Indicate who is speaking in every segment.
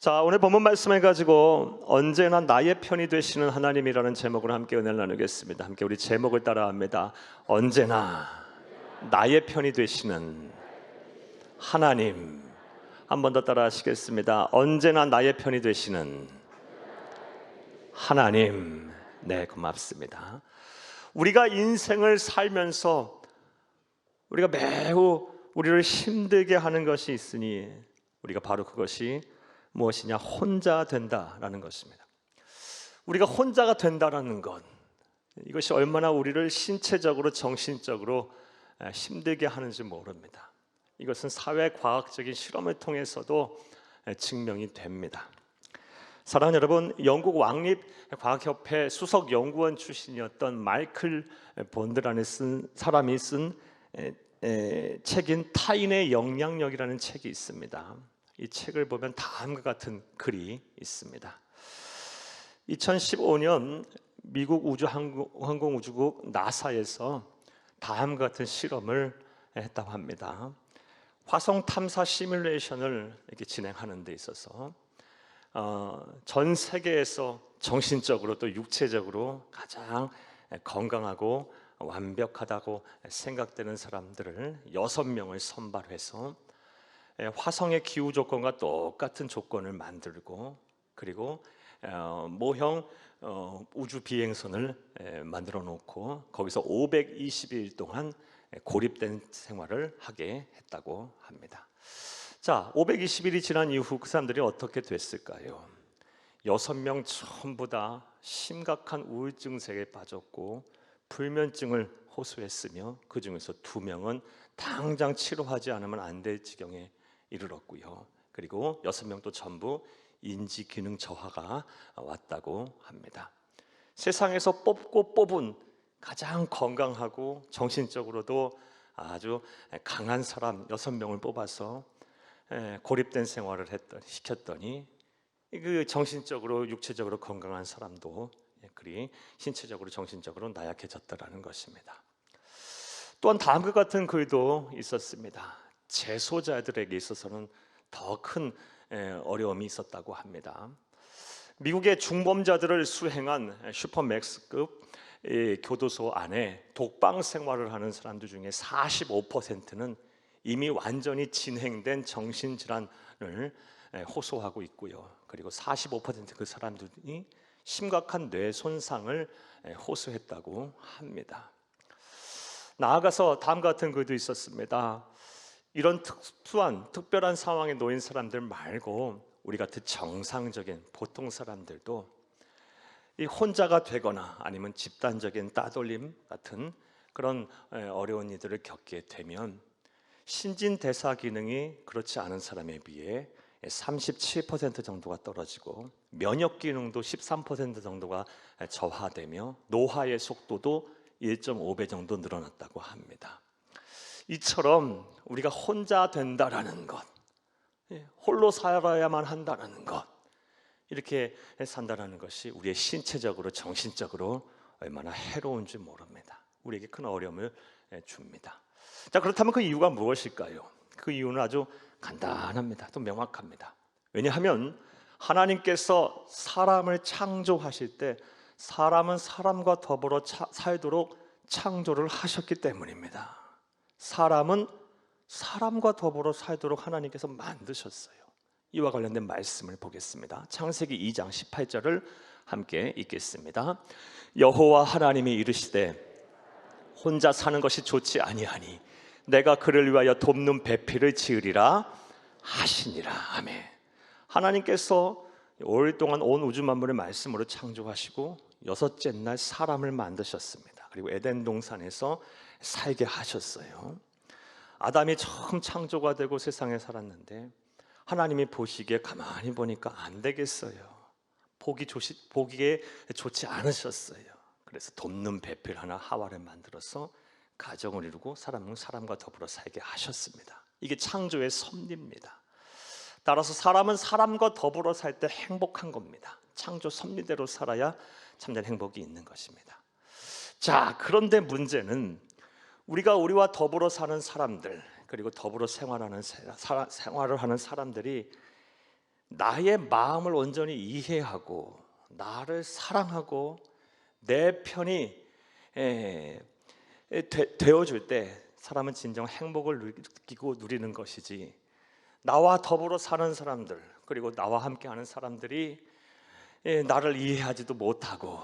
Speaker 1: 자, 오늘 본문 말씀을 가지고 언제나 나의 편이 되시는 하나님이라는 제목으로 함께 은혜를 나누겠습니다. 함께 우리 제목을 따라합니다. 언제나 나의 편이 되시는 하나님. 한 번 더 따라 하시겠습니다. 언제나 나의 편이 되시는 하나님. 네, 고맙습니다. 우리가 인생을 살면서 우리가 매우 우리를 힘들게 하는 것이 있으니 우리가 바로 그것이 무엇이냐? 혼자 된다라는 것입니다. 우리가 혼자가 된다라는 것, 이것이 얼마나 우리를 신체적으로 정신적으로 힘들게 하는지 모릅니다. 이것은 사회과학적인 실험을 통해서도 증명이 됩니다. 사랑하는 여러분, 영국 왕립과학협회 수석 연구원 출신이었던 마이클 본드라는 사람이 쓴 책인 타인의 영향력이라는 책이 있습니다. 이 책을 보면 다음과 같은 글이 있습니다. 2015년 미국 항공우주국 나사에서 다음과 같은 실험을 했다고 합니다. 화성 탐사 시뮬레이션을 이렇게 진행하는 데 있어서 전 세계에서 정신적으로 또 육체적으로 가장 건강하고 완벽하다고 생각되는 사람들을 6명을 선발해서 화성의 기후 조건과 똑같은 조건을 만들고, 그리고 모형 우주 비행선을 만들어 놓고 거기서 520일 동안 고립된 생활을 하게 했다고 합니다. 자, 520일이 지난 이후 그 사람들이 어떻게 됐을까요? 6명 전부 다 심각한 우울증세에 빠졌고 불면증을 호소했으며 그 중에서 2명은 당장 치료하지 않으면 안 될 지경에 이르렀고요. 그리고 6명도 전부 인지 기능 저하가 왔다고 합니다. 세상에서 뽑고 뽑은 가장 건강하고 정신적으로도 아주 강한 사람 6명을 뽑아서 고립된 생활을 시켰더니 그 정신적으로 육체적으로 건강한 사람도 그리 신체적으로 정신적으로 나약해졌다라는 것입니다. 또한 다음과 같은 글도 있었습니다. 재소자들에게 있어서는 더 큰 어려움이 있었다고 합니다. 미국의 중범자들을 수행한 슈퍼맥스급 교도소 안에 독방 생활을 하는 사람들 중에 45%는 이미 완전히 진행된 정신질환을 호소하고 있고요. 그리고 45% 그 사람들이 심각한 뇌 손상을 호소했다고 합니다. 나아가서 다음과 같은 글도 있었습니다. 이런 특별한 상황에 놓인 사람들 말고 우리 같은 정상적인 보통 사람들도 이 혼자가 되거나 아니면 집단적인 따돌림 같은 그런 어려운 일들을 겪게 되면 신진대사 기능이 그렇지 않은 사람에 비해 37% 정도가 떨어지고 면역 기능도 13% 정도가 저하되며 노화의 속도도 1.5배 정도 늘어났다고 합니다. 이처럼 우리가 혼자 된다라는 것, 홀로 살아야만 한다는 것, 이렇게 산다는 것이 우리의 신체적으로 정신적으로 얼마나 해로운지 모릅니다. 우리에게 큰 어려움을 줍니다. 자, 그렇다면 그 이유가 무엇일까요? 그 이유는 아주 간단합니다. 또 명확합니다. 왜냐하면 하나님께서 사람을 창조하실 때 사람은 사람과 더불어 살도록 창조를 하셨기 때문입니다. 사람은 사람과 더불어 살도록 하나님께서 만드셨어요. 이와 관련된 말씀을 보겠습니다. 창세기 2장 18절을 함께 읽겠습니다. 여호와 하나님이 이르시되 혼자 사는 것이 좋지 아니하니 내가 그를 위하여 돕는 배필을 지으리라 하시니라. 아멘. 하나님께서 오랫동안 온 우주 만물을 말씀으로 창조하시고 6째 날 사람을 만드셨습니다. 그리고 에덴 동산에서 살게 하셨어요. 아담이 처음 창조가 되고 세상에 살았는데 하나님이 보시기에 가만히 보니까 안 되겠어요. 보기에 좋지 않으셨어요. 그래서 돕는 배필 하나 하와를 만들어서 가정을 이루고 사람은 사람과 더불어 살게 하셨습니다. 이게 창조의 섭리입니다. 따라서 사람은 사람과 더불어 살 때 행복한 겁니다. 창조 섭리대로 살아야 참된 행복이 있는 것입니다. 자, 그런데 문제는 우리가 우리와 더불어 사는 사람들, 그리고 더불어 생활을 하는 사람들이 나의 마음을 온전히 이해하고 나를 사랑하고 내 편이 되어줄 때 사람은 진정 행복을 느끼고 누리는 것이지, 나와 더불어 사는 사람들 그리고 나와 함께하는 사람들이 나를 이해하지도 못하고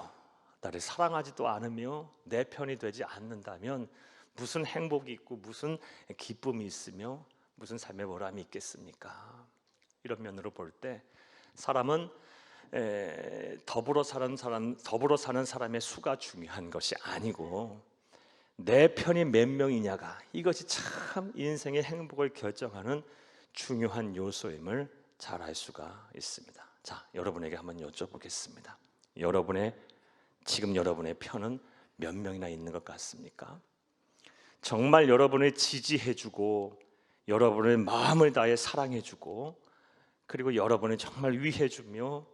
Speaker 1: 나를 사랑하지도 않으며 내 편이 되지 않는다면 무슨 행복이 있고 무슨 기쁨이 있으며 무슨 삶의 보람이 있겠습니까? 이런 면으로 볼 때 사람은 더불어 사는 사람의 수가 중요한 것이 아니고 내 편이 몇 명이냐가, 이것이 참 인생의 행복을 결정하는 중요한 요소임을 잘 알 수가 있습니다. 자, 여러분에게 한번 여쭤보겠습니다. 지금 여러분의 편은 몇 명이나 있는 것 같습니까? 정말 여러분을 지지해주고 여러분의 마음을 다해 사랑해주고 그리고 여러분을 정말 위해주며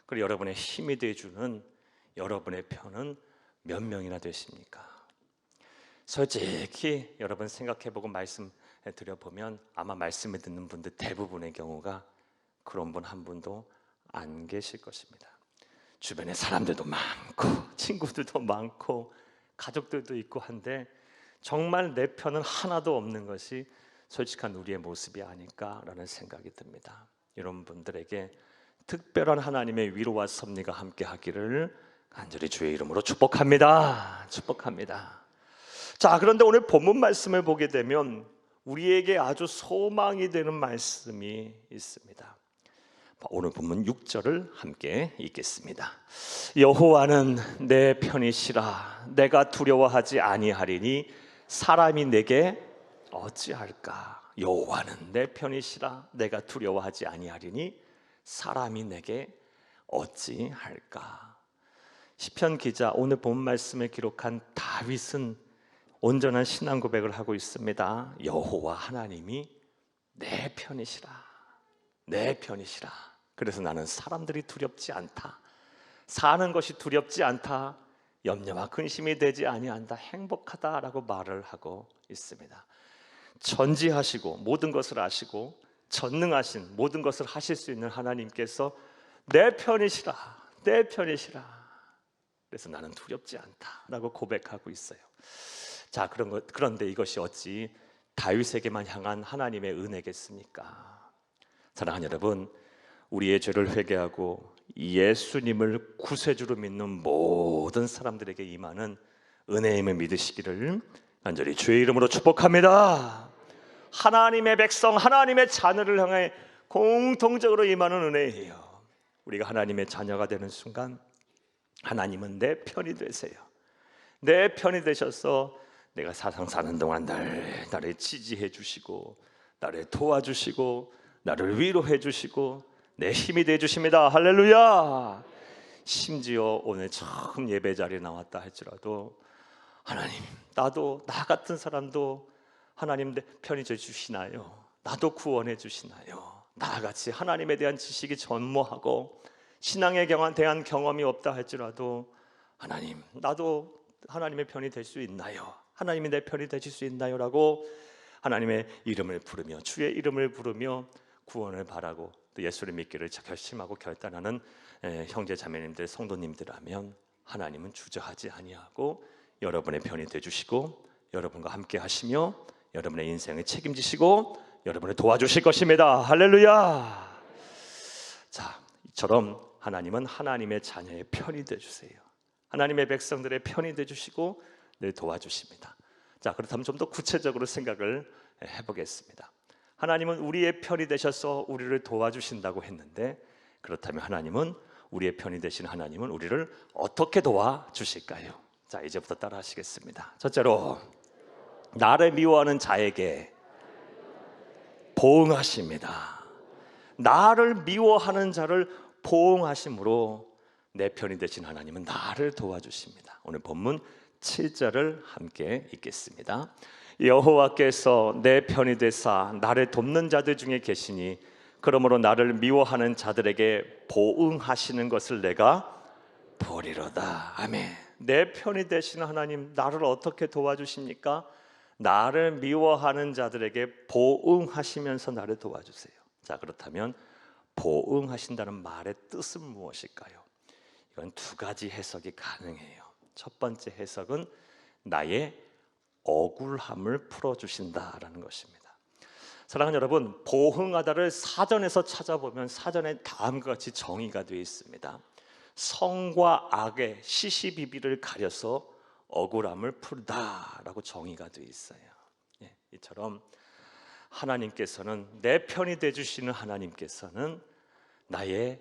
Speaker 1: 그리고 여러분의 힘이 돼주는 여러분의 편은 몇 명이나 되십니까? 솔직히 여러분 생각해보고 말씀 드려보면 아마 말씀을 듣는 분들 대부분의 경우가 그런 분 한 분도 안 계실 것입니다. 주변에 사람들도 많고 친구들도 많고 가족들도 있고 한데 정말 내 편은 하나도 없는 것이 솔직한 우리의 모습이 아닐까라는 생각이 듭니다. 이런 분들에게 특별한 하나님의 위로와 섭리가 함께 하기를 간절히 주의 이름으로 축복합니다. 자, 그런데 오늘 본문 말씀을 보게 되면 우리에게 아주 소망이 되는 말씀이 있습니다. 오늘 본문 6절을 함께 읽겠습니다. 여호와는 내 편이시라. 내가 두려워하지 아니하리니 사람이 내게 어찌할까? 여호와는 내 편이시라. 내가 두려워하지 아니하리니 사람이 내게 어찌할까? 시편 기자 오늘 본 말씀을 기록한 다윗은 온전한 신앙 고백을 하고 있습니다. 여호와 하나님이 내 편이시라. 내 편이시라. 그래서 나는 사람들이 두렵지 않다. 사는 것이 두렵지 않다. 염려와 근심이 되지 아니한다. 행복하다라고 말을 하고 있습니다. 전지하시고 모든 것을 아시고 전능하신 모든 것을 하실 수 있는 하나님께서 내 편이시라. 내 편이시라. 그래서 나는 두렵지 않다라고 고백하고 있어요. 자, 그런데 이것이 어찌 다윗에게만 향한 하나님의 은혜겠습니까? 사랑하는 여러분, 우리의 죄를 회개하고 예수님을 구세주로 믿는 모든 사람들에게 임하는 은혜임을 믿으시기를 간절히 주의 이름으로 축복합니다. 하나님의 백성, 하나님의 자녀를 향해 공통적으로 임하는 은혜예요. 우리가 하나님의 자녀가 되는 순간 하나님은 내 편이 되세요. 내 편이 되셔서 내가 세상 사는 동안 나를 지지해 주시고 나를 도와주시고 나를 위로해 주시고 내 힘이 돼 주십니다. 할렐루야. 심지어 오늘 처음 예배 자리에 나왔다 할지라도 하나님, 나도 나 같은 사람도 하나님 편이 돼 주시나요? 나도 구원해 주시나요? 나같이 하나님에 대한 지식이 전무하고 신앙에 대한 경험이 없다 할지라도 하나님, 나도 하나님의 편이 될 수 있나요? 하나님이 내 편이 되실 수 있나요? 라고 하나님의 이름을 부르며 주의 이름을 부르며 구원을 바라고 또 예수를 믿기를 결심하고 결단하는 형제 자매님들 성도님들이라면 하나님은 주저하지 아니하고 여러분의 편이 되주시고 여러분과 함께 하시며 여러분의 인생을 책임지시고 여러분을 도와주실 것입니다. 할렐루야. 자, 이처럼 하나님은 하나님의 자녀의 편이 되주세요. 하나님의 백성들의 편이 되주시고 늘 도와주십니다. 자, 그렇다면 좀 더 구체적으로 생각을 해보겠습니다. 하나님은 우리의 편이 되셔서 우리를 도와주신다고 했는데 그렇다면 하나님은 우리의 편이 되신 하나님은 우리를 어떻게 도와주실까요? 자, 이제부터 따라 하시겠습니다. 첫째로 나를 미워하는 자에게 보응하십니다. 나를 미워하는 자를 보응하심으로 내 편이 되신 하나님은 나를 도와주십니다. 오늘 본문 7절을 함께 읽겠습니다. 여호와께서 내 편이 되사 나를 돕는 자들 중에 계시니 그러므로 나를 미워하는 자들에게 보응하시는 것을 내가 보리로다. 아멘. 내 편이 되시는 하나님, 나를 어떻게 도와주십니까? 나를 미워하는 자들에게 보응하시면서 나를 도와주세요. 자, 그렇다면 보응하신다는 말의 뜻은 무엇일까요? 이건 두 가지 해석이 가능해요. 첫 번째 해석은 나의 억울함을 풀어주신다라는 것입니다. 사랑하는 여러분, 보응하다를 사전에서 찾아보면 사전에 다음과 같이 정의가 되어 있습니다. 선과 악의 시시비비를 가려서 억울함을 풀다라고 정의가 되어 있어요. 이처럼 하나님께서는, 내 편이 되주시는 하나님께서는 나의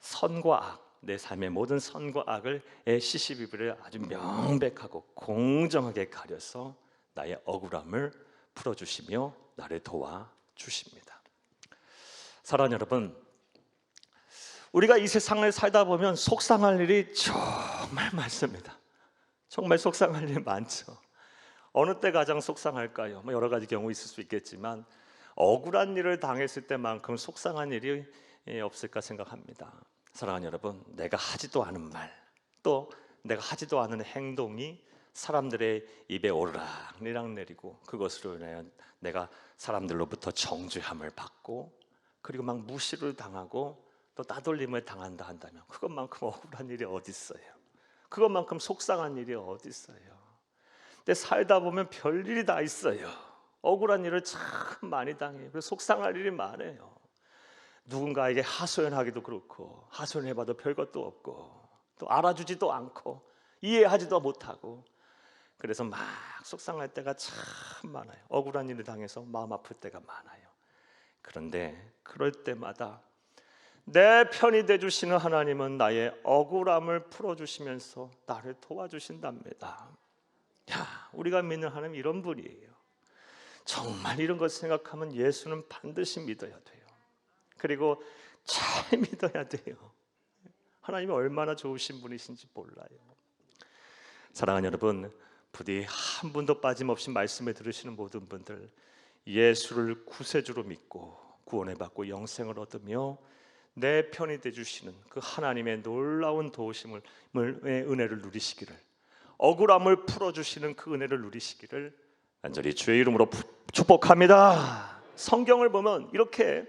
Speaker 1: 선과 악, 내 삶의 모든 선과 악을 시시비비를 아주 명백하고 공정하게 가려서 나의 억울함을 풀어주시며 나를 도와주십니다. 사랑하는 여러분, 우리가 이 세상을 살다 보면 속상할 일이 정말 많습니다. 정말 속상할 일이 많죠. 어느 때 가장 속상할까요? 여러 가지 경우 있을 수 있겠지만 억울한 일을 당했을 때만큼 속상한 일이 없을까 생각합니다. 사랑하는 여러분, 내가 하지도 않은 말, 또 내가 하지도 않은 행동이 사람들의 입에 오르락내락 내리고 그것으로 인하여 내가 사람들로부터 정죄함을 받고 그리고 막 무시를 당하고 또 따돌림을 당한다 한다면 그것만큼 억울한 일이 어디 있어요? 그것만큼 속상한 일이 어디 있어요? 근데 살다 보면 별일이 다 있어요. 억울한 일을 참 많이 당해요. 그래서 속상할 일이 많아요. 누군가에게 하소연하기도 그렇고 하소연해봐도 별것도 없고 또 알아주지도 않고 이해하지도 못하고 그래서 막 속상할 때가 참 많아요. 억울한 일을 당해서 마음 아플 때가 많아요. 그런데 그럴 때마다 내 편이 되주시는 하나님은 나의 억울함을 풀어주시면서 나를 도와주신답니다. 우리가 믿는 하나님 이런 분이에요. 정말 이런 것을 생각하면 예수는 반드시 믿어야 돼요. 그리고 잘 믿어야 돼요. 하나님이 얼마나 좋으신 분이신지 몰라요. 사랑하는 여러분, 부디 한 분도 빠짐없이 말씀을 들으시는 모든 분들, 예수를 구세주로 믿고 구원을 받고 영생을 얻으며 내 편이 되주시는 그 하나님의 놀라운 도우심을 은혜를 누리시기를, 억울함을 풀어주시는 그 은혜를 누리시기를 간절히 주의 이름으로 축복합니다. 성경을 보면 이렇게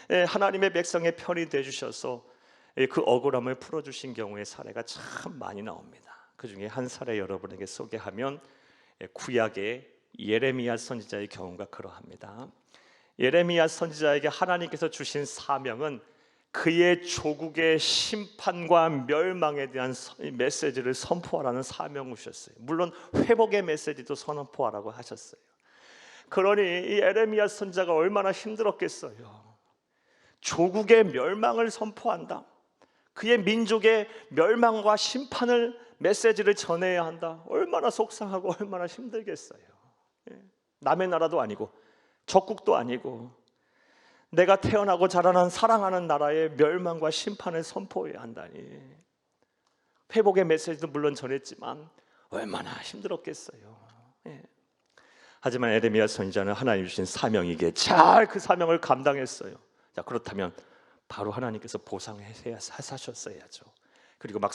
Speaker 1: 하나님의 백성의 편이 되주셔서 그 억울함을 풀어주신 경우의 사례가 참 많이 나옵니다. 그 중에 한 사례 여러분에게 소개하면 구약의 예레미야 선지자의 경우가 그러합니다. 예레미야 선지자에게 하나님께서 주신 사명은 그의 조국의 심판과 멸망에 대한 메시지를 선포하라는 사명을 주셨어요. 물론 회복의 메시지도 선포하라고 하셨어요. 그러니 이 예레미야 선지자가 얼마나 힘들었겠어요. 조국의 멸망을 선포한다. 그의 민족의 멸망과 심판을 메시지를 전해야 한다. 얼마나 속상하고 얼마나 힘들겠어요. 남의 나라도 아니고 적국도 아니고 내가 태어나고 자라난 사랑하는 나라의 멸망과 심판을 선포해야 한다니. 회복의 메시지도 물론 전했지만 얼마나 힘들었겠어요. 하지만 예레미야 선지자는 하나님 주신 사명이기에 잘 그 사명을 감당했어요. 자, 그렇다면 바로 하나님께서 보상하셨어야죠. 그리고 막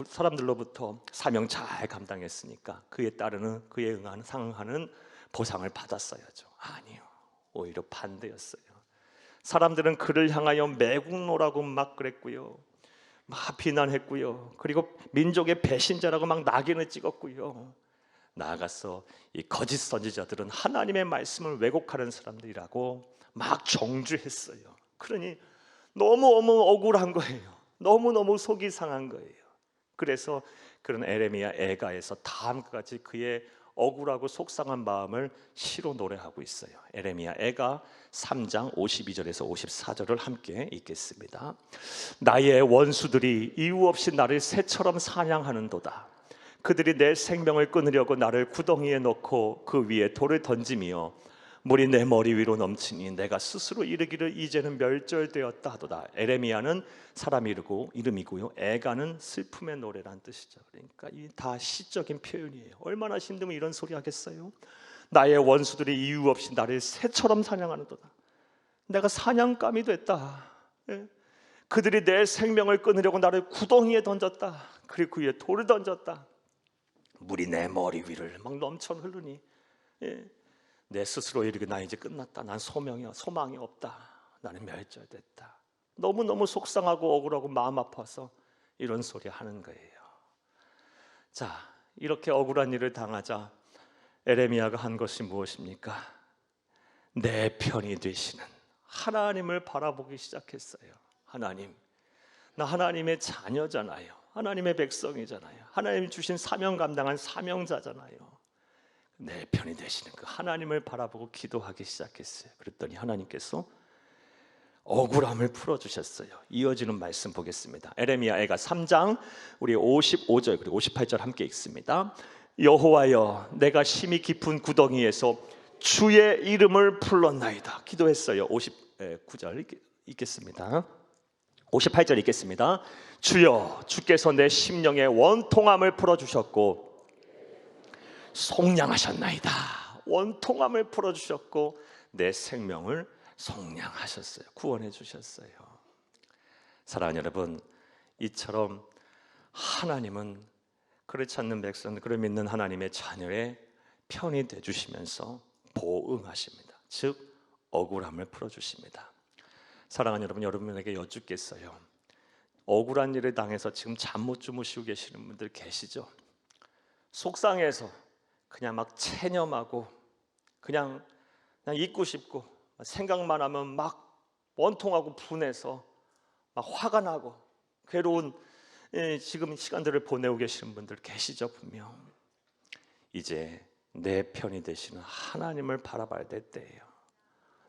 Speaker 1: 사람들로부터 사명 잘 감당했으니까 그에 따르는 그에 상응하는 보상을 받았어야죠. 아니요, 오히려 반대였어요. 사람들은 그를 향하여 매국노라고 막 그랬고요, 막 비난했고요, 그리고 민족의 배신자라고 막 낙인을 찍었고요. 나아가서 이 거짓 선지자들은 하나님의 말씀을 왜곡하는 사람들이라고 막 정죄했어요. 그러니 너무너무 억울한 거예요. 너무너무 속이 상한 거예요. 그래서 그런 에레미야 애가에서 다음과 같이 그의 억울하고 속상한 마음을 시로 노래하고 있어요. 에레미야 애가 3장 52절에서 54절을 함께 읽겠습니다. 나의 원수들이 이유 없이 나를 새처럼 사냥하는도다. 그들이 내 생명을 끊으려고 나를 구덩이에 넣고 그 위에 돌을 던지며 물이 내 머리 위로 넘치니 내가 스스로 이르기를 이제는 멸절되었다 하도다. 에레미야는 사람 이름이고요, 애가는 슬픔의 노래란 뜻이죠. 그러니까 이 다 시적인 표현이에요. 얼마나 힘들면 이런 소리 하겠어요? 나의 원수들이 이유 없이 나를 새처럼 사냥하는도다. 내가 사냥감이 됐다. 그들이 내 생명을 끊으려고 나를 구덩이에 던졌다. 그리고 그 위에 돌을 던졌다. 물이 내 머리 위를 막 넘쳐 흐르니 내 스스로 이르기 나 이제 끝났다. 난 소망이 없다. 나는 멸절됐다. 너무너무 속상하고 억울하고 마음 아파서 이런 소리 하는 거예요. 자, 이렇게 억울한 일을 당하자 에레미야가 한 것이 무엇입니까? 내 편이 되시는 하나님을 바라보기 시작했어요. 하나님, 나 하나님의 자녀잖아요. 하나님의 백성이잖아요. 하나님 주신 사명 감당한 사명자잖아요. 내 편이 되시는 그 하나님을 바라보고 기도하기 시작했어요. 그랬더니 하나님께서 억울함을 풀어주셨어요. 이어지는 말씀 보겠습니다. 에레미야가 3장 우리 55절 그리고 58절 함께 읽습니다. 여호와여, 내가 심히 깊은 구덩이에서 주의 이름을 불렀나이다. 기도했어요. 59절 읽겠습니다. 58절 읽겠습니다. 주여, 주께서 내 심령의 원통함을 풀어주셨고 속량하셨나이다. 원통함을 풀어주셨고 내 생명을 속량하셨어요. 구원해 주셨어요. 사랑하는 여러분, 이처럼 하나님은 그렇지 않는 백성, 그를 믿는 하나님의 자녀의 편이 되주시면서 보응하십니다. 즉 억울함을 풀어주십니다. 사랑하는 여러분, 여러분에게 여쭙겠어요. 억울한 일을 당해서 지금 잠 못 주무시고 계시는 분들 계시죠? 속상해서 그냥 막 체념하고 그냥 잊고 싶고 생각만 하면 막 원통하고 분해서 막 화가 나고 괴로운 지금 시간들을 보내고 계시는 분들 계시죠? 분명. 이제 내 편이 되시는 하나님을 바라봐야 될 때예요.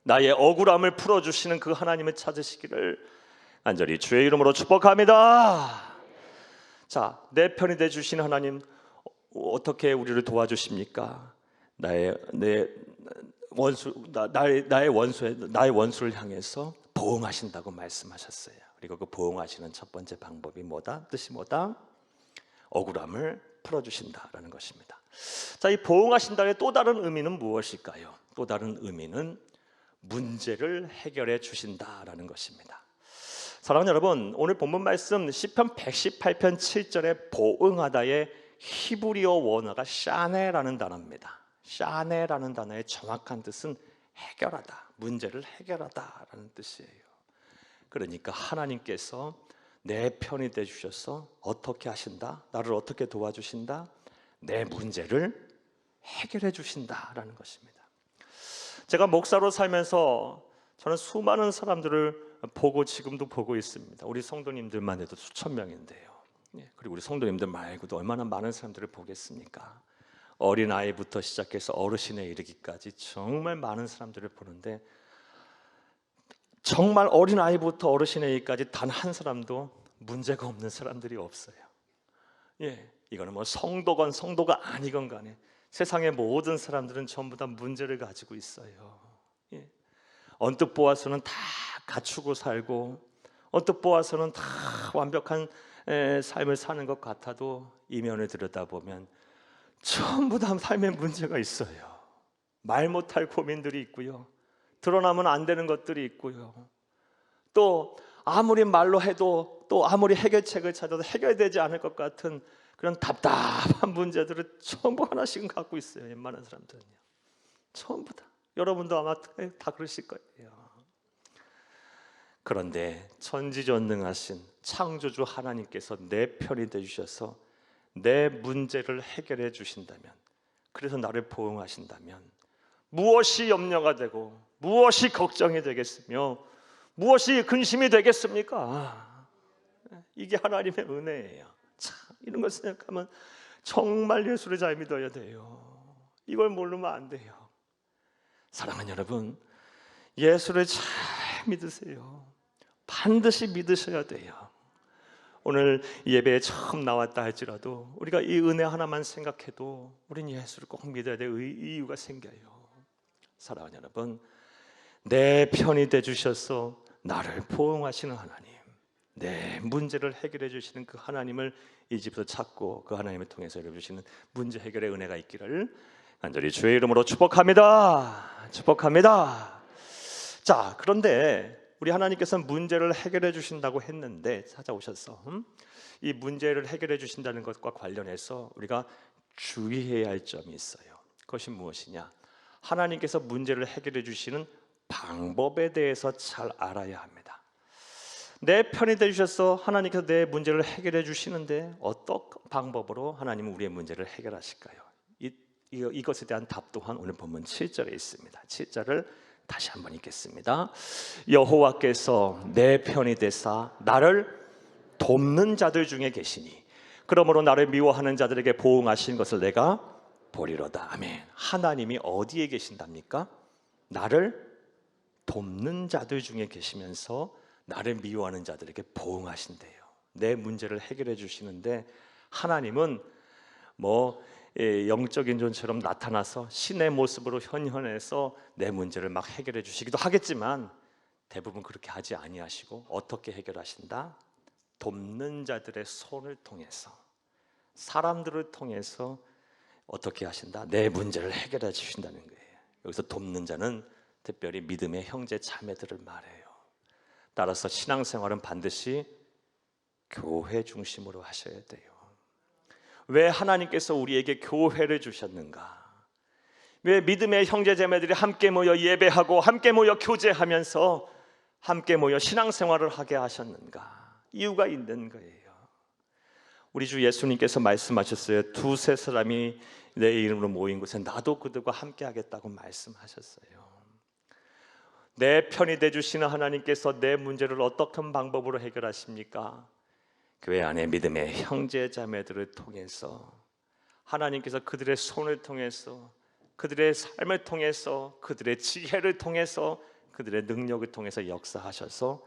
Speaker 1: 나의 억울함을 풀어주시는 그 하나님을 찾으시기를 간절히 주의 이름으로 축복합니다. 자, 내 편이 되주시는 하나님 어떻게 우리를 도와주십니까? 나의 원수를 향해서 보응하신다고 말씀하셨어요. 그리고 그 보응하시는 첫 번째 방법이 뭐다? 뜻이 뭐다? 억울함을 풀어주신다라는 것입니다. 자, 이 보응하신다의 또 다른 의미는 무엇일까요? 또 다른 의미는 문제를 해결해 주신다라는 것입니다. 사랑하는 여러분, 오늘 본문 말씀 시편 118편 7절에 보응하다의 히브리어 원어가 샤네라는 단어입니다. 샤네라는 단어의 정확한 뜻은 해결하다, 문제를 해결하다라는 뜻이에요. 그러니까 하나님께서 내 편이 되주셔서 어떻게 하신다? 나를 어떻게 도와주신다? 내 문제를 해결해 주신다라는 것입니다. 제가 목사로 살면서 저는 수많은 사람들을 보고 지금도 보고 있습니다. 우리 성도님들만 해도 수천 명인데요. 그리고 우리 성도님들 말고도 얼마나 많은 사람들을 보겠습니까? 어린아이부터 시작해서 어르신에 이르기까지 정말 많은 사람들을 보는데 정말 어린아이부터 어르신에 이르기까지 단 한 사람도 문제가 없는 사람들이 없어요. 이거는 뭐 성도건 성도가 아니건 간에 세상의 모든 사람들은 전부 다 문제를 가지고 있어요. 언뜻 보아서는 다 갖추고 살고 언뜻 보아서는 다 완벽한 삶을 사는 것 같아도 이면을 들여다보면 전부 다 삶에 문제가 있어요. 말 못할 고민들이 있고요. 드러나면 안 되는 것들이 있고요. 또 아무리 말로 해도 또 아무리 해결책을 찾아도 해결되지 않을 것 같은 그런 답답한 문제들을 전부 하나씩은 갖고 있어요. 웬만한 사람들은요. 전부 다. 여러분도 아마 다 그러실 거예요. 그런데 전지전능하신 창조주 하나님께서 내 편이 되주셔서 내 문제를 해결해 주신다면, 그래서 나를 보응하신다면 무엇이 염려가 되고 무엇이 걱정이 되겠으며 무엇이 근심이 되겠습니까? 이게 하나님의 은혜예요. 참, 이런 걸 생각하면 정말 예수를 잘 믿어야 돼요. 이걸 모르면 안 돼요. 사랑하는 여러분, 예수를 잘 믿으세요. 반드시 믿으셔야 돼요. 오늘 예배에 처음 나왔다 할지라도 우리가 이 은혜 하나만 생각해도 우린 예수를 꼭 믿어야 될 이유가 생겨요. 사랑하는 여러분, 내 편이 되주셔서 나를 보응하시는 하나님, 내 문제를 해결해 주시는 그 하나님을 이 집에서 찾고 그 하나님을 통해서 이루어주시는 문제 해결의 은혜가 있기를 간절히 주의 이름으로 축복합니다. 축복합니다. 자, 그런데 우리 하나님께서는 문제를 해결해 주신다고 했는데 찾아오셔서 이 문제를 해결해 주신다는 것과 관련해서 우리가 주의해야 할 점이 있어요. 그것이 무엇이냐? 하나님께서 문제를 해결해 주시는 방법에 대해서 잘 알아야 합니다. 내 편이 되주셔서 하나님께서 내 문제를 해결해 주시는데 어떤 방법으로 하나님은 우리의 문제를 해결하실까요? 이것에 대한 답 또한 오늘 본문 7절에 있습니다. 7절을 다시 한번 읽겠습니다. 여호와께서 내 편이 되사 나를 돕는 자들 중에 계시니 그러므로 나를 미워하는 자들에게 보응하신 것을 내가 보리로다. 아멘. 하나님이 어디에 계신답니까? 나를 돕는 자들 중에 계시면서 나를 미워하는 자들에게 보응하신대요. 내 문제를 해결해 주시는데 하나님은 영적인 존재처럼 나타나서 신의 모습으로 현현해서 내 문제를 막 해결해 주시기도 하겠지만 대부분 그렇게 하지 아니하시고 어떻게 해결하신다? 돕는 자들의 손을 통해서, 사람들을 통해서 어떻게 하신다? 내 문제를 해결해 주신다는 거예요. 여기서 돕는 자는 특별히 믿음의 형제 자매들을 말해요. 따라서 신앙생활은 반드시 교회 중심으로 하셔야 돼요. 왜 하나님께서 우리에게 교회를 주셨는가? 왜 믿음의 형제 자매들이 함께 모여 예배하고 함께 모여 교제하면서 함께 모여 신앙생활을 하게 하셨는가? 이유가 있는 거예요. 우리 주 예수님께서 말씀하셨어요. 두세 사람이 내 이름으로 모인 곳에 나도 그들과 함께 하겠다고 말씀하셨어요. 내 편이 되주시는 하나님께서 내 문제를 어떤 방법으로 해결하십니까? 교회 안에 믿음의 형제 자매들을 통해서 하나님께서 그들의 손을 통해서 그들의 삶을 통해서 그들의 지혜를 통해서 그들의 능력을 통해서 역사하셔서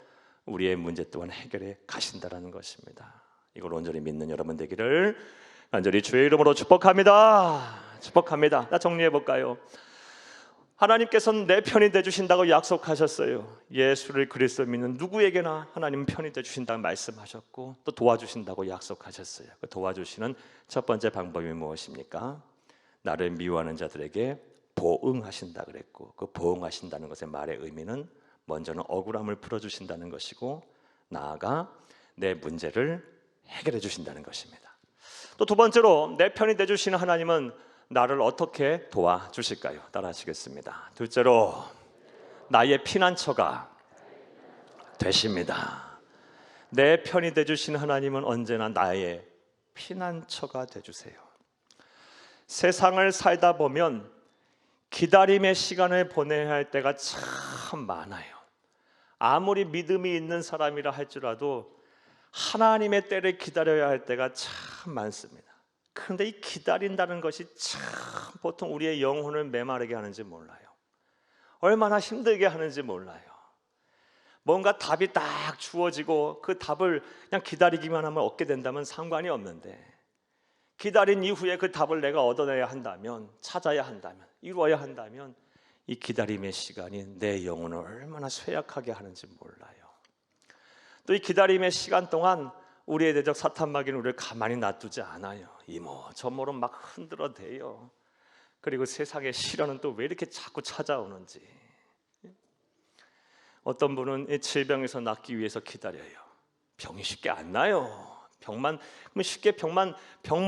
Speaker 1: 우리의 문제 또한 해결해 가신다라는 것입니다. 이걸 온전히 믿는 여러분 되기를 간절히 주의 이름으로 축복합니다. 축복합니다. 나 정리해 볼까요? 하나님께서는 내 편이 되주신다고 약속하셨어요. 예수를 그리스도 믿는 누구에게나 하나님 편이 되주신다고 말씀하셨고 또 도와주신다고 약속하셨어요. 그 도와주시는 첫 번째 방법이 무엇입니까? 나를 미워하는 자들에게 보응하신다 그랬고, 그 보응하신다는 것의 말의 의미는 먼저는 억울함을 풀어주신다는 것이고 나아가 내 문제를 해결해 주신다는 것입니다. 또 두 번째로 내 편이 되주시는 하나님은 나를 어떻게 도와주실까요? 따라 하시겠습니다. 둘째로 나의 피난처가 되십니다. 내 편이 되주시는 하나님은 언제나 나의 피난처가 되주세요. 세상을 살다 보면 기다림의 시간을 보내야 할 때가 참 많아요. 아무리 믿음이 있는 사람이라 할지라도 하나님의 때를 기다려야 할 때가 참 많습니다. 그런데 이 기다린다는 것이 참 보통 우리의 영혼을 메마르게 하는지 몰라요. 얼마나 힘들게 하는지 몰라요. 뭔가 답이 딱 주어지고 그 답을 그냥 기다리기만 하면 얻게 된다면 상관이 없는데 기다린 이후에 그 답을 내가 얻어내야 한다면, 찾아야 한다면, 이루어야 한다면 이 기다림의 시간이 내 영혼을 얼마나 쇠약하게 하는지 몰라요. 또 이 기다림의 시간 동안 우리의 대적 사탄 마귀는 우리를 가만히 놔두지 않아요. 이모 저모로 막 흔들어대요. 그리고 세상의 시련은 또 왜 이렇게 자꾸 찾아오는지. 어떤 분은 질병에서 낫기 위해서 기다려요. 병이 쉽게 안 나요. 병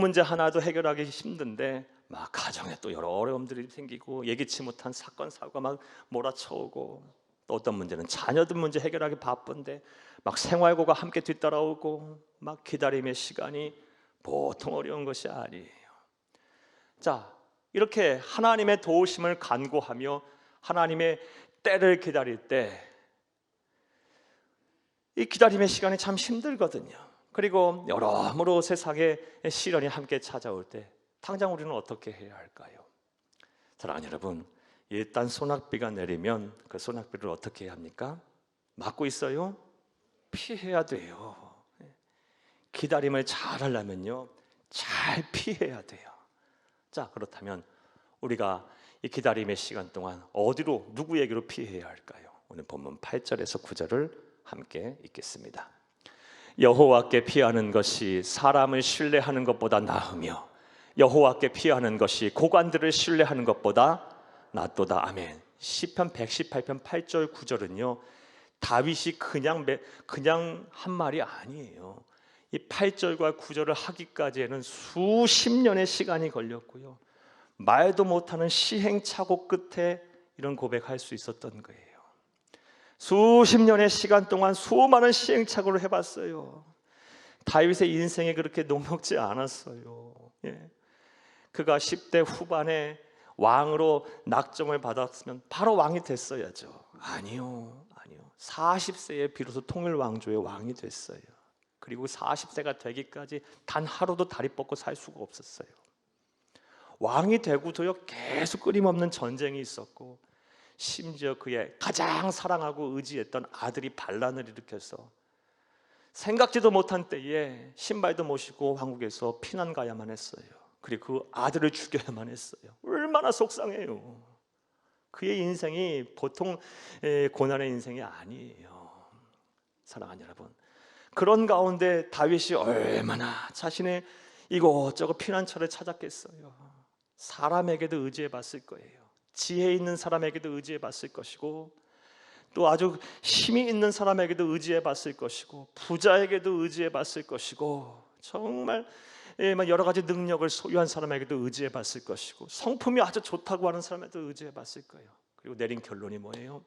Speaker 1: 문제 하나도 해결하기 힘든데 막 가정에 또 여러 어려움들이 생기고 예기치 못한 사건 사고가 막 몰아쳐오고, 또 어떤 문제는 자녀들 문제 해결하기 바쁜데 막 생활고가 함께 뒤따라오고 막 기다림의 시간이 보통 어려운 것이 아니에요. 자, 이렇게 하나님의 도우심을 간구하며 하나님의 때를 기다릴 때 이 기다림의 시간이 참 힘들거든요. 그리고 여러모로 세상의 시련이 함께 찾아올 때 당장 우리는 어떻게 해야 할까요? 사랑하는 여러분, 일단 소낙비가 내리면 그 소낙비를 어떻게 해야 합니까? 막고 있어요? 피해야 돼요. 기다림을 잘 하려면요, 잘 피해야 돼요. 자, 그렇다면 우리가 이 기다림의 시간 동안 어디로, 누구에게로 피해야 할까요? 오늘 본문 8절에서 9절을 함께 읽겠습니다. 여호와께 피하는 것이 사람을 신뢰하는 것보다 나으며 여호와께 피하는 것이 고관들을 신뢰하는 것보다 낫도다. 아멘. 시편 118편 8절 9절은요 다윗이 그냥 한 말이 아니에요. 이 8절과 9절을 하기까지에는 수십 년의 시간이 걸렸고요, 말도 못하는 시행착오 끝에 이런 고백할 수 있었던 거예요. 수십 년의 시간 동안 수많은 시행착오를 해봤어요. 다윗의 인생이 그렇게 녹록지 않았어요. 예. 그가 10대 후반에 왕으로 낙점을 받았으면 바로 왕이 됐어야죠. 아니요. 40세에 비로소 통일 왕조의 왕이 됐어요. 그리고 40세가 되기까지 단 하루도 다리 뻗고 살 수가 없었어요. 왕이 되고도요 계속 끊임없는 전쟁이 있었고, 심지어 그의 가장 사랑하고 의지했던 아들이 반란을 일으켜서 생각지도 못한 때에 신발도 모시고 왕국에서 피난 가야만 했어요. 그리고 그 아들을 죽여야만 했어요. 얼마나 속상해요. 그의 인생이 보통 고난의 인생이 아니에요. 사랑하는 여러분, 그런 가운데 다윗이 얼마나 자신의 이곳저곳 피난처를 찾았겠어요. 사람에게도 의지해 봤을 거예요. 지혜 있는 사람에게도 의지해 봤을 것이고, 또 아주 힘이 있는 사람에게도 의지해 봤을 것이고, 부자에게도 의지해 봤을 것이고, 정말 여러 가지 능력을 소유한 사람에게도 의지해 봤을 것이고, 성품이 아주 좋다고 하는 사람에게도 의지해 봤을 거예요. 그리고 내린 결론이 뭐예요?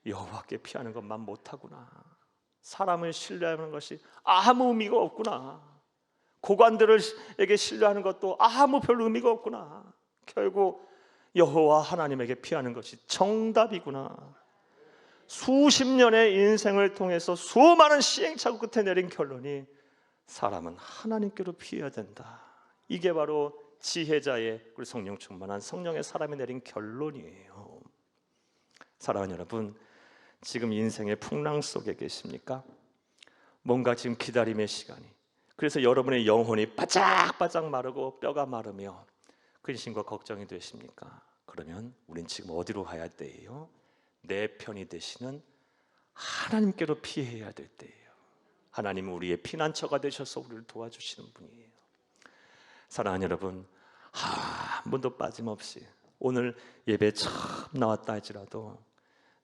Speaker 1: 여호와께 피하는 것만 못하구나. 사람을 신뢰하는 것이 아무 의미가 없구나. 고관들에게 신뢰하는 것도 아무 별 의미가 없구나. 결국 여호와 하나님에게 피하는 것이 정답이구나. 수십 년의 인생을 통해서 수많은 시행착오 끝에 내린 결론이 사람은 하나님께로 피해야 된다. 이게 바로 지혜자의, 그리고 성령 충만한 성령의 사람이 내린 결론이에요. 사랑하는 여러분, 지금 인생의 풍랑 속에 계십니까? 뭔가 지금 기다림의 시간이, 그래서 여러분의 영혼이 바짝바짝 마르고 뼈가 마르며 근심과 걱정이 되십니까? 그러면 우린 지금 어디로 가야 할 때예요? 내 편이 되시는 하나님께로 피해야 될 때예요. 하나님은 우리의 피난처가 되셔서 우리를 도와주시는 분이에요. 사랑하는 여러분, 한 번도 빠짐없이 오늘 예배 처음 나왔다 할지라도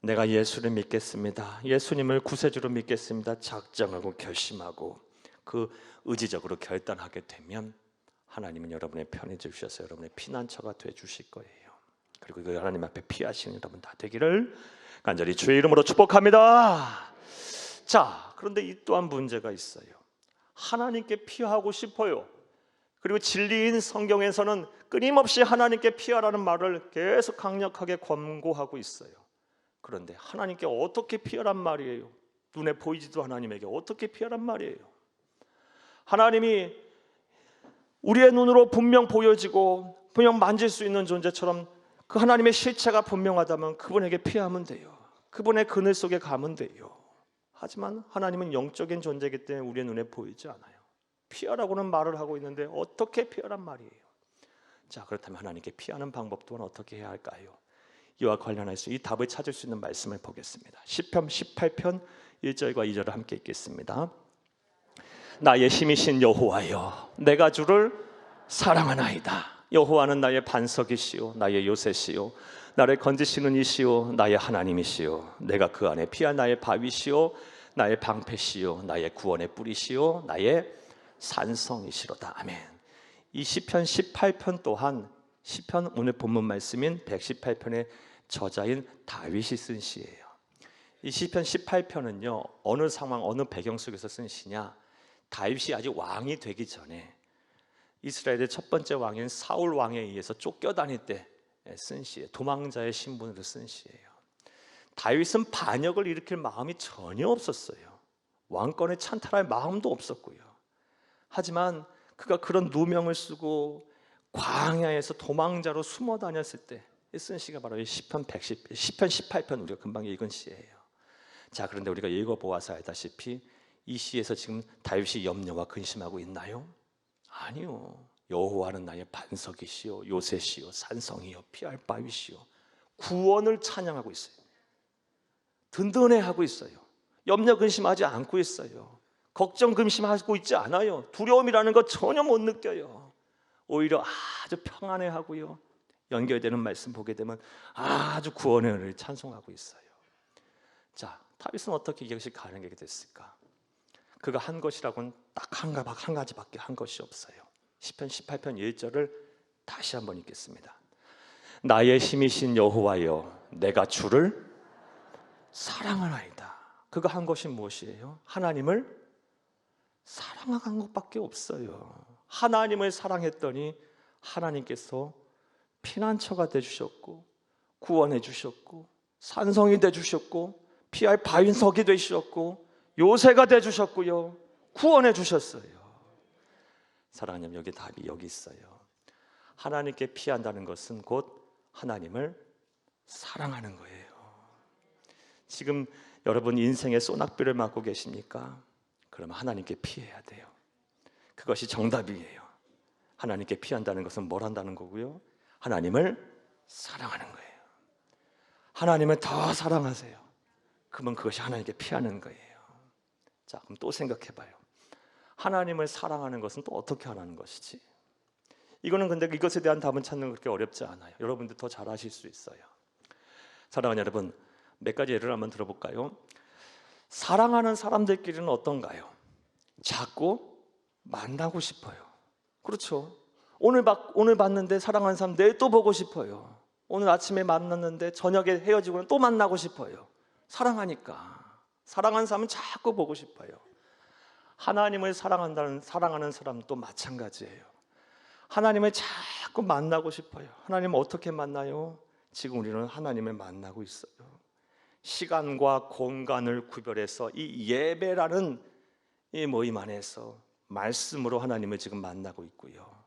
Speaker 1: 내가 예수를 믿겠습니다, 예수님을 구세주로 믿겠습니다 작정하고 결심하고 그 의지적으로 결단하게 되면 하나님은 여러분의 편히 주셔서 여러분의 피난처가 되어주실 거예요. 그리고 그 하나님 앞에 피하시는 여러분 다 되기를 간절히 주의 이름으로 축복합니다. 자, 그런데 이 또한 문제가 있어요. 하나님께 피하고 싶어요. 그리고 진리인 성경에서는 끊임없이 하나님께 피하라는 말을 계속 강력하게 권고하고 있어요. 그런데 하나님께 어떻게 피하란 말이에요? 눈에 보이지도 하나님에게 어떻게 피하란 말이에요? 하나님이 우리의 눈으로 분명 보여지고 분명 만질 수 있는 존재처럼 그 하나님의 실체가 분명하다면 그분에게 피하면 돼요. 그분의 그늘 속에 가면 돼요. 하지만 하나님은 영적인 존재이기 때문에 우리의 눈에 보이지 않아요. 피하라고는 말을 하고 있는데 어떻게 피하란 말이에요? 자, 그렇다면 하나님께 피하는 방법 또한 어떻게 해야 할까요? 이와 관련해서 이 답을 찾을 수 있는 말씀을 보겠습니다. 시편 18편 1절과 2절을 함께 읽겠습니다. 나의 힘이신 여호와여, 내가 주를 사랑하나이다. 여호와는 나의 반석이시요 나의 요새시요 나를 건지시는 이시요 나의 하나님이시요 내가 그 안에 피할 나의 바위시요 나의 방패시요 나의 구원의 뿌리시요 나의 산성이시로다. 아멘. 이 시편 18편 또한 시편 오늘 본문 말씀인 118편의 저자인 다윗이 쓴 시예요. 이 시편 18편은요 어느 상황 어느 배경 속에서 쓴 시냐, 다윗이 아직 왕이 되기 전에 이스라엘의 첫 번째 왕인 사울 왕에 의해서 쫓겨다닐 때 쓴 시예요. 도망자의 신분으로 쓴 시예요. 다윗은 반역을 일으킬 마음이 전혀 없었어요. 왕권에 찬탈할 마음도 없었고요. 하지만 그가 그런 누명을 쓰고 광야에서 도망자로 숨어 다녔을 때 쓴 시가 바로 이 시편 18편 우리가 금방 읽은 시예요. 자, 그런데 우리가 읽어보아서 알다시피 이 시에서 지금 다윗이 염려와 근심하고 있나요? 아니요. 여호와는 나의 반석이시요 요새시요 산성이요 피할 바위시요 구원을 찬양하고 있어요. 든든해하고 있어요. 염려 근심하지 않고 있어요. 걱정 근심하고 있지 않아요. 두려움이라는 거 전혀 못 느껴요. 오히려 아주 평안해하고요. 연결되는 말씀 보게 되면 아주 구원의 은혜를 찬송하고 있어요. 자, 다윗은 어떻게 이것이 가능하게 됐을까? 그가 한 것이라고는 딱 한 가지밖에 한 것이 없어요. 시편 18편 1절을 다시 한번 읽겠습니다. 나의 힘이신 여호와여, 내가 주를 사랑하나이다. 그가 한 것이 무엇이에요? 하나님을 사랑한 것밖에 없어요. 하나님을 사랑했더니 하나님께서 피난처가 되주셨고 구원해 주셨고 산성이 되주셨고 피할 바위석이 되주셨고 요새가 되주셨고요, 구원해 주셨어요. 사랑하님, 여기 답이 여기 있어요. 하나님께 피한다는 것은 곧 하나님을 사랑하는 거예요. 지금 여러분 인생의 소낙비를 맞고 계십니까? 그러면 하나님께 피해야 돼요. 그것이 정답이에요. 하나님께 피한다는 것은 뭘 한다는 거고요? 하나님을 사랑하는 거예요. 하나님을 더 사랑하세요. 그러면 그것이 하나님께 피하는 거예요. 자, 그럼 또 생각해 봐요. 하나님을 사랑하는 것은 또 어떻게 하라는 것이지? 이거는 근데 이것에 대한 답은 찾는 건 그렇게 어렵지 않아요. 여러분들 더 잘 아실 수 있어요. 사랑하는 여러분, 몇 가지 예를 한번 들어볼까요? 사랑하는 사람들끼리는 어떤가요? 자꾸 만나고 싶어요. 그렇죠? 오늘 봤는데 사랑하는 사람 내일 또 보고 싶어요. 오늘 아침에 만났는데 저녁에 헤어지고는 또 만나고 싶어요. 사랑하니까. 사랑하는 사람은 자꾸 보고 싶어요. 하나님을 사랑하는 사람도 마찬가지예요. 하나님을 자꾸 만나고 싶어요. 하나님을 어떻게 만나요? 지금 우리는 하나님을 만나고 있어요. 시간과 공간을 구별해서 이 예배라는 이 모임 안에서 말씀으로 하나님을 지금 만나고 있고요,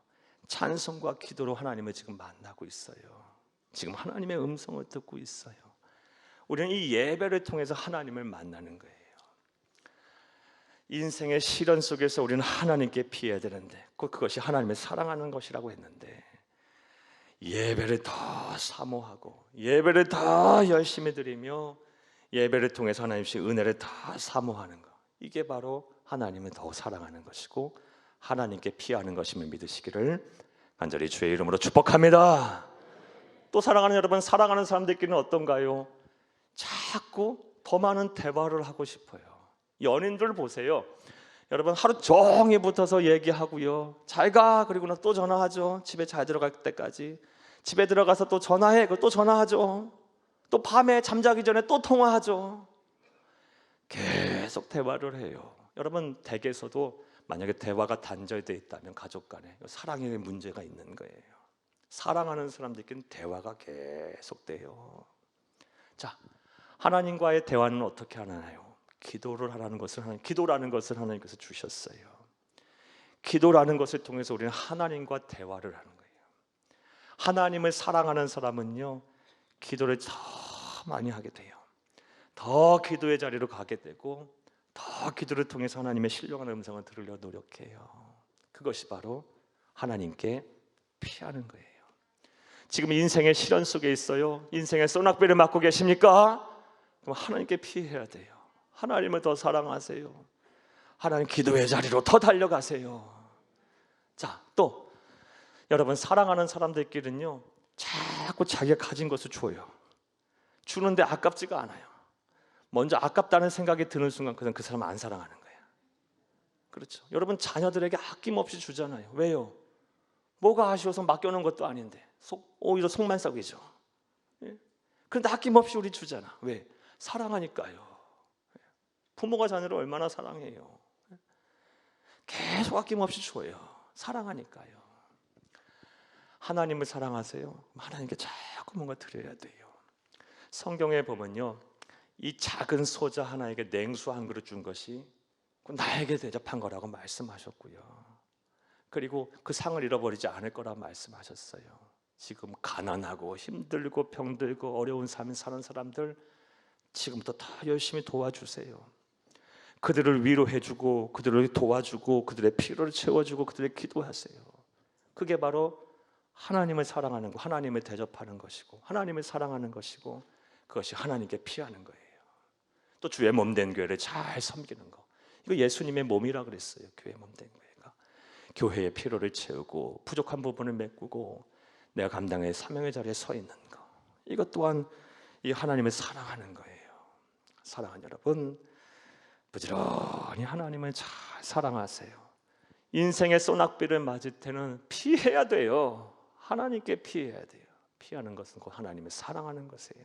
Speaker 1: 찬송과 기도로 하나님을 지금 만나고 있어요. 지금 하나님의 음성을 듣고 있어요. 우리는 이 예배를 통해서 하나님을 만나는 거예요. 인생의 시련 속에서 우리는 하나님께 피해야 되는데 곧 그것이 하나님을 사랑하는 것이라고 했는데, 예배를 더 사모하고 예배를 더 열심히 드리며 예배를 통해서 하나님의 은혜를 더 사모하는 것, 이게 바로 하나님을 더 사랑하는 것이고 하나님께 피하는 것임을 믿으시기를 간절히 주의 이름으로 축복합니다. 또 사랑하는 여러분, 사랑하는 사람들끼리는 어떤가요? 자꾸 더 많은 대화를 하고 싶어요. 연인들 보세요. 여러분 하루 종일 붙어서 얘기하고요, 잘가 그리고 또 전화하죠. 집에 잘 들어갈 때까지. 집에 들어가서 또 전화해, 또 전화하죠. 또 밤에 잠자기 전에 또 통화하죠. 계속 대화를 해요. 여러분 댁에서도 만약에 대화가 단절되어 있다면 가족 간에 사랑의 문제가 있는 거예요. 사랑하는 사람들끼리는 대화가 계속돼요. 자, 하나님과의 대화는 어떻게 하나요? 기도라는 것을 하나님께서 주셨어요. 기도라는 것을 통해서 우리는 하나님과 대화를 하는 거예요. 하나님을 사랑하는 사람은요, 기도를 더 많이 하게 돼요. 더 기도의 자리로 가게 되고 더 기도를 통해서 하나님의 신령한 음성을 들으려 노력해요. 그것이 바로 하나님께 피하는 거예요. 지금 인생의 시련 속에 있어요. 인생의 소낙비를 맞고 계십니까? 그럼 하나님께 피해야 돼요. 하나님을 더 사랑하세요. 하나님 기도의 자리로 더 달려가세요. 자, 또 여러분 사랑하는 사람들끼리는요, 자꾸 자기가 가진 것을 줘요. 주는데 아깝지가 않아요. 먼저 아깝다는 생각이 드는 순간 그 사람은 안 사랑하는 거예요. 그렇죠? 여러분 자녀들에게 아낌없이 주잖아요. 왜요? 뭐가 아쉬워서 맡겨놓은 것도 아닌데 오히려 속만 썩이죠. 예? 그런데 아낌없이 우리 주잖아. 왜? 사랑하니까요. 부모가 자녀를 얼마나 사랑해요. 계속 아낌없이 줘요. 사랑하니까요. 하나님을 사랑하세요? 하나님께 자꾸 뭔가 드려야 돼요. 성경에 보면요, 이 작은 소자 하나에게 냉수 한 그릇 준 것이 나에게 대접한 거라고 말씀하셨고요, 그리고 그 상을 잃어버리지 않을 거라 말씀하셨어요. 지금 가난하고 힘들고 병들고 어려운 삶을 사는 사람들 지금부터 다 열심히 도와주세요. 그들을 위로해주고 그들을 도와주고 그들의 필요를 채워주고 그들의 기도하세요. 그게 바로 하나님을 사랑하는 거, 하나님을 대접하는 것이고 하나님을 사랑하는 것이고 그것이 하나님께 피하는 거예요. 또 주의 몸된 교회를 잘 섬기는 거, 이거 예수님의 몸이라 그랬어요. 교회 몸된 교회가 교회의 필요를 채우고 부족한 부분을 메꾸고 내가 감당의 사명의 자리에 서 있는 거, 이것 또한 이 하나님을 사랑하는 거예요. 사랑하는 여러분, 부지런히 하나님을 잘 사랑하세요. 인생의 소낙비를 맞을 때는 피해야 돼요. 하나님께 피해야 돼요. 피하는 것은 곧 하나님을 사랑하는 것이에요.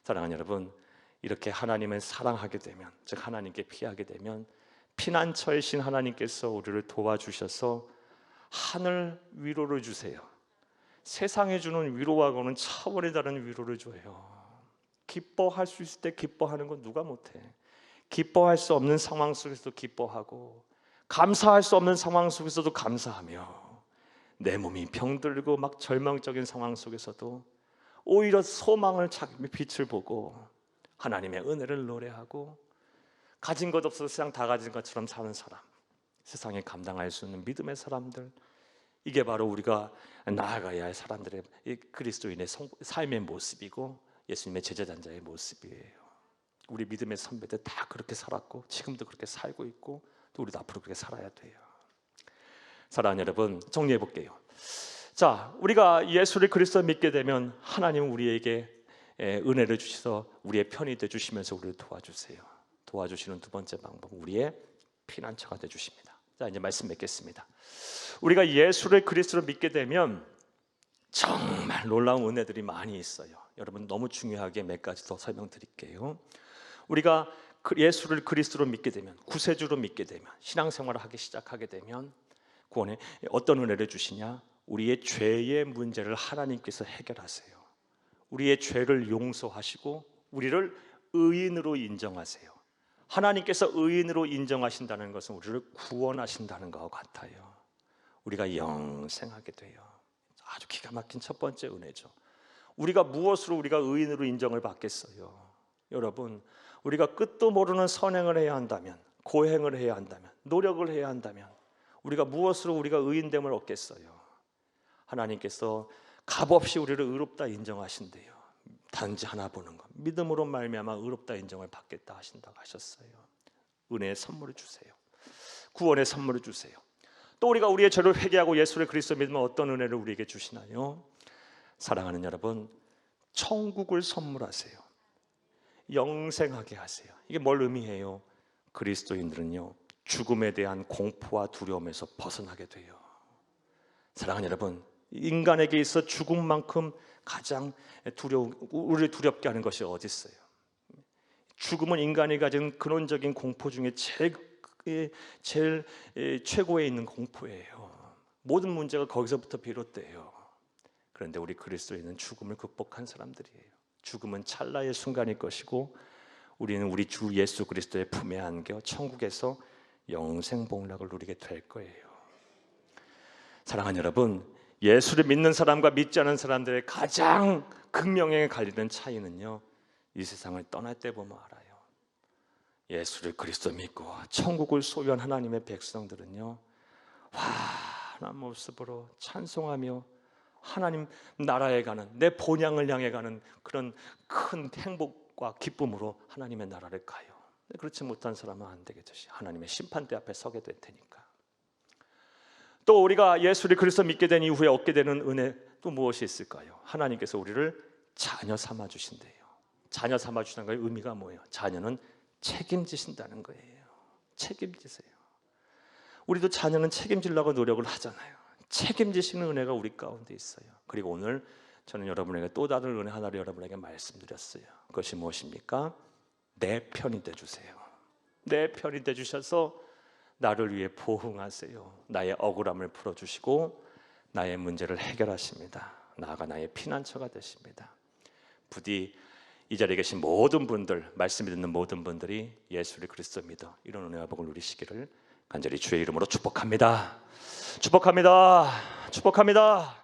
Speaker 1: 사랑하는 여러분, 이렇게 하나님을 사랑하게 되면, 즉 하나님께 피하게 되면 피난처이신 하나님께서 우리를 도와주셔서 하늘 위로를 주세요. 세상에 주는 위로하고는 차원이 다른 위로를 줘요. 기뻐할 수 있을 때 기뻐하는 건 누가 못해. 기뻐할 수 없는 상황 속에서도 기뻐하고, 감사할 수 없는 상황 속에서도 감사하며, 내 몸이 병들고 막 절망적인 상황 속에서도 오히려 소망을 찾으며 빛을 보고 하나님의 은혜를 노래하고, 가진 것 없어서 세상 다 가진 것처럼 사는 사람, 세상에 감당할 수 있는 믿음의 사람들, 이게 바로 우리가 나아가야 할 사람들의 그리스도인의 삶의 모습이고 예수님의 제자단자의 모습이에요. 우리 믿음의 선배들 다 그렇게 살았고 지금도 그렇게 살고 있고 또 우리도 앞으로 그렇게 살아야 돼요. 사랑하는 여러분, 정리해 볼게요. 자, 우리가 예수를 그리스도 믿게 되면 하나님은 우리에게 은혜를 주셔서 우리의 편이 돼 주시면서 우리를 도와주세요. 도와주시는 두 번째 방법은 우리의 피난처가 돼 주십니다. 자, 이제 말씀 맺겠습니다. 우리가 예수를 그리스도로 믿게 되면 정말 놀라운 은혜들이 많이 있어요. 여러분, 너무 중요하게 몇 가지 더 설명드릴게요. 우리가 예수를 그리스도로 믿게 되면, 구세주로 믿게 되면, 신앙생활을 하기 시작하게 되면 구원에 어떤 은혜를 주시냐? 우리의 죄의 문제를 하나님께서 해결하세요. 우리의 죄를 용서하시고 우리를 의인으로 인정하세요. 하나님께서 의인으로 인정하신다는 것은 우리를 구원하신다는 것과 같아요. 우리가 영생하게 돼요. 아주 기가 막힌 첫 번째 은혜죠. 우리가 무엇으로 우리가 의인으로 인정을 받겠어요? 여러분, 우리가 끝도 모르는 선행을 해야 한다면, 고행을 해야 한다면, 노력을 해야 한다면 우리가 무엇으로 우리가 의인됨을 얻겠어요? 하나님께서 값없이 우리를 의롭다 인정하신대요. 단지 하나 보는 것, 믿음으로 말미암아 의롭다 인정을 받겠다 하신다고 하셨어요. 은혜의 선물을 주세요. 구원의 선물을 주세요. 또 우리가 우리의 죄를 회개하고 예수를 그리스도 믿으면 어떤 은혜를 우리에게 주시나요? 사랑하는 여러분, 천국을 선물하세요. 영생하게 하세요. 이게 뭘 의미해요? 그리스도인들은요, 죽음에 대한 공포와 두려움에서 벗어나게 돼요. 사랑하는 여러분, 인간에게 있어 죽음만큼 가장 우리를 두렵게 하는 것이 어디 있어요? 죽음은 인간이 가진 근원적인 공포 중에 제일 최고에 있는 공포예요. 모든 문제가 거기서부터 비롯돼요. 그런데 우리 그리스도인은 죽음을 극복한 사람들이에요. 죽음은 찰나의 순간일 것이고 우리는 우리 주 예수 그리스도의 품에 안겨 천국에서 영생복락을 누리게 될 거예요. 사랑하는 여러분, 예수를 믿는 사람과 믿지 않은 사람들의 가장 극명하게 갈리는 차이는요, 이 세상을 떠날 때 보면 알아요. 예수를 그리스도 믿고 천국을 소유한 하나님의 백성들은요, 환한 모습으로 찬송하며 하나님 나라에 가는, 내 본향을 향해 가는 그런 큰 행복과 기쁨으로 하나님의 나라를 가요. 그렇지 못한 사람은 안 되겠죠. 하나님의 심판대 앞에 서게 될 테니까. 또 우리가 예수를 그리스도 믿게 된 이후에 얻게 되는 은혜 또 무엇이 있을까요? 하나님께서 우리를 자녀 삼아 주신대요. 자녀 삼아 주시는 거의 의미가 뭐예요? 자녀는 책임지신다는 거예요. 책임지세요. 우리도 자녀는 책임지려고 노력을 하잖아요. 책임지시는 은혜가 우리 가운데 있어요. 그리고 오늘 저는 여러분에게 또 다른 은혜 하나를 여러분에게 말씀드렸어요. 그것이 무엇입니까? 내 편이 되주세요. 내 편이 되주셔서 나를 위해 보응하세요. 나의 억울함을 풀어주시고 나의 문제를 해결하십니다. 나아가 나의 피난처가 되십니다. 부디 이 자리에 계신 모든 분들, 말씀을 듣는 모든 분들이 예수를 그리스도 믿어 이런 은혜와 복을 누리시기를 간절히 주의 이름으로 축복합니다. 축복합니다. 축복합니다.